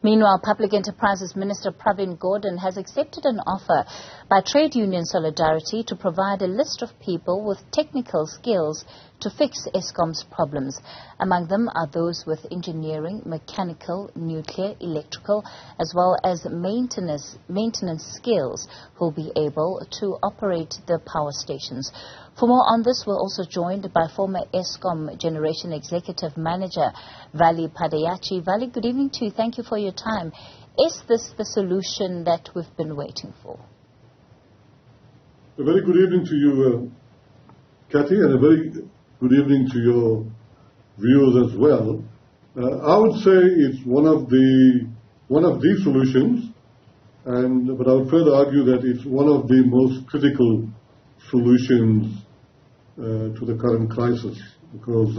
Meanwhile, Public Enterprises Minister Pravin Gordhan has accepted an offer by Trade Union Solidarity to provide a list of people with technical skills to fix Eskom's problems. Among them are those with engineering, mechanical, nuclear, electrical, as well as maintenance skills who will be able to operate the power stations. For more on this, we're also joined by former Eskom Generation Executive Manager Vally Padayachee. Vally, good evening to you. Thank you for your time. Is this the solution that we've been waiting for? A very good evening to you, Kathy, and a very good evening to your viewers as well. I would say it's one of the solutions, but I would further argue that it's one of the most critical solutions to the current crisis, because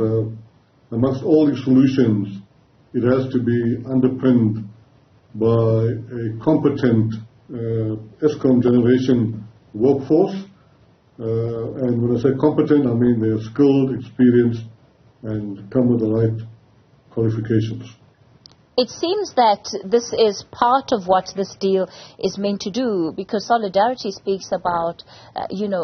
amongst all the solutions, it has to be underpinned by a competent Eskom generation workforce. And when I say competent, I mean they're skilled, experienced, and come with the right qualifications. It seems that this is part of what this deal is meant to do, because Solidarity speaks about,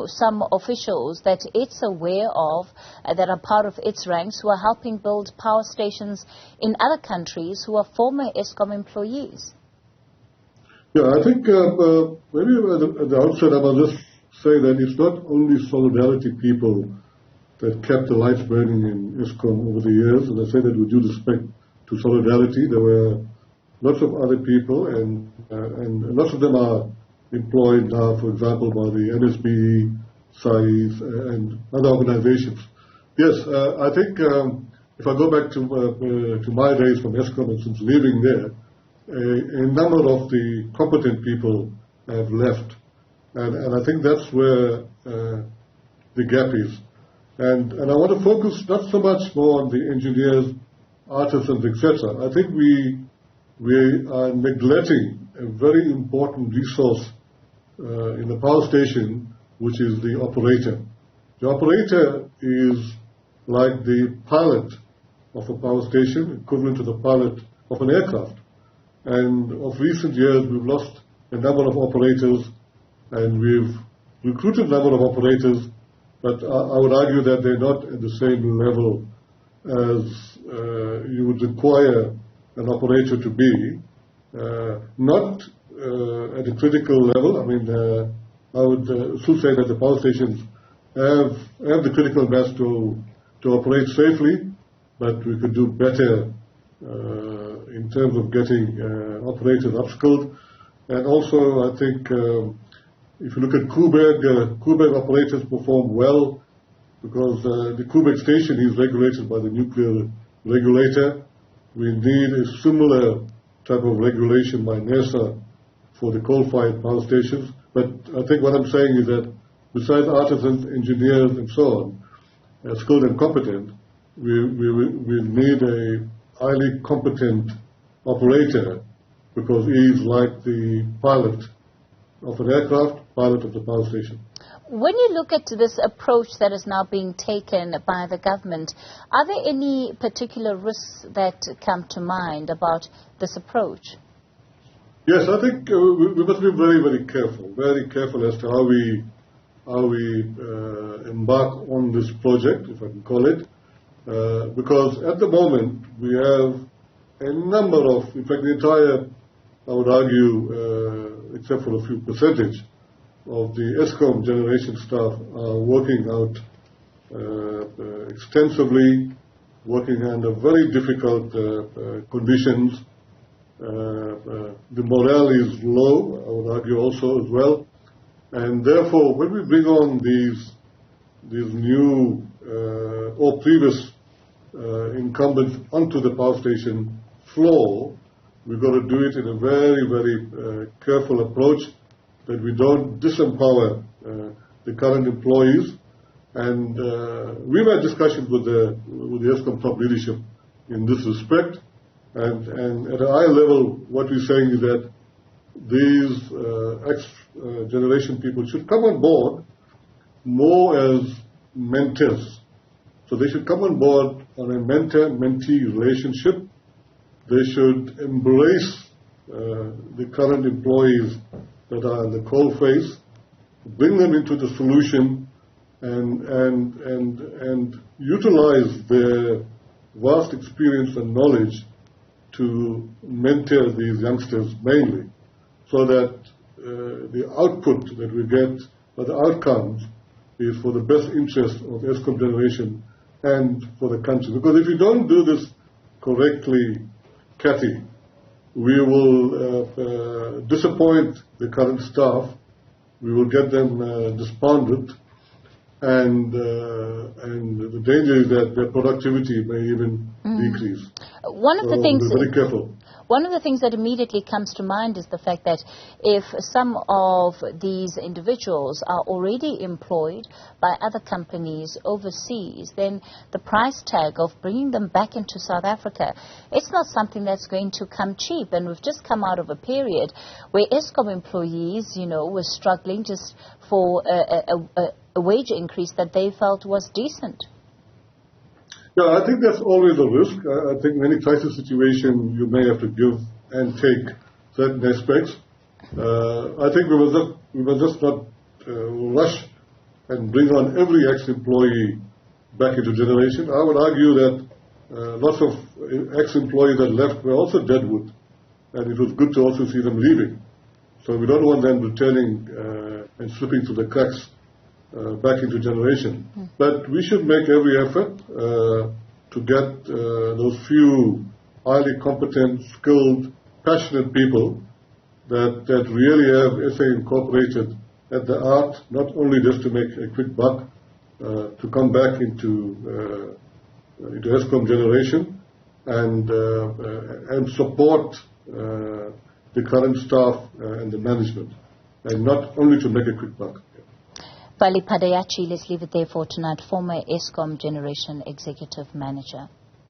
some officials that it's aware of that are part of its ranks who are helping build power stations in other countries who are former Eskom employees. Yeah, I think maybe at the outset I must just say that it's not only Solidarity people that kept the lights burning in Eskom over the years, and I say that with due respect to Solidarity. There were lots of other people, and lots of them are employed now, for example, by the NSB, SAIS, and other organizations. Yes, I think if I go back to my days from Eskom and since leaving there, a number of the competent people have left, and I think that's where the gap is. And I want to focus not so much more on the engineers, artisans, etc. I think we are neglecting a very important resource in the power station, which is the operator. The operator is like the pilot of a power station, equivalent to the pilot of an aircraft. And of recent years, we've lost a number of operators, and we've recruited a number of operators, but I would argue that they're not at the same level as you would require an operator to be, not at a critical level. I mean, I would still say that the power stations have the critical mass to operate safely, but we could do better in terms of getting operators upskilled. And also, I think if you look at Koeberg operators perform well, because the Koeberg station is regulated by the nuclear regulator. We need a similar type of regulation by NESA for the coal-fired power stations. But I think what I'm saying is that besides artisans, engineers, and so on, skilled and competent, we need a highly competent operator, because he is like the pilot of an aircraft, pilot of the power station. When you look at this approach that is now being taken by the government, are there any particular risks that come to mind about this approach? Yes, I think we must be very, very careful as to how we embark on this project, if I can call it, because at the moment we have a number of, in fact, the entire, I would argue, except for a few percentage of the Eskom generation staff are working out extensively, working under very difficult conditions. The morale is low, I would argue also as well. And therefore, when we bring on these new or previous incumbents onto the power station floor, we've got to do it in a very, very careful approach, that we don't disempower the current employees. And we've had discussions with the Eskom top leadership in this respect. And at a high level, what we're saying is that these ex-generation people should come on board more as mentors. So they should come on board on a mentor-mentee relationship. They should embrace the current employees that are in the coal face, bring them into the solution, and utilize their vast experience and knowledge to mentor these youngsters mainly, so that the output that we get, or the outcomes, is for the best interest of Eskom generation and for the country. Because if you don't do this correctly, Kathy, we will disappoint the current staff, we will get them despondent, and the danger is that their productivity may even decrease. One of the things, be very careful. One of the things that immediately comes to mind is the fact that if some of these individuals are already employed by other companies overseas, then the price tag of bringing them back into South Africa, it's not something that's going to come cheap. And we've just come out of a period where Eskom employees, were struggling just for a wage increase that they felt was decent. Yeah, I think that's always a risk. I think in any crisis situation, you may have to give and take certain aspects. I think we must just not rush and bring on every ex-employee back into generation. I would argue that lots of ex-employees that left were also deadwood, and it was good to also see them leaving. So we don't want them returning and slipping through the cracks back into generation. But we should make every effort to get those few highly competent, skilled, passionate people that really have SA incorporated at the art, not only just to make a quick buck, to come back into Eskom generation and support the current staff and the management, and not only to make a quick buck. Vally Padayachee, let's leave it there for tonight, former Eskom Generation Executive Manager.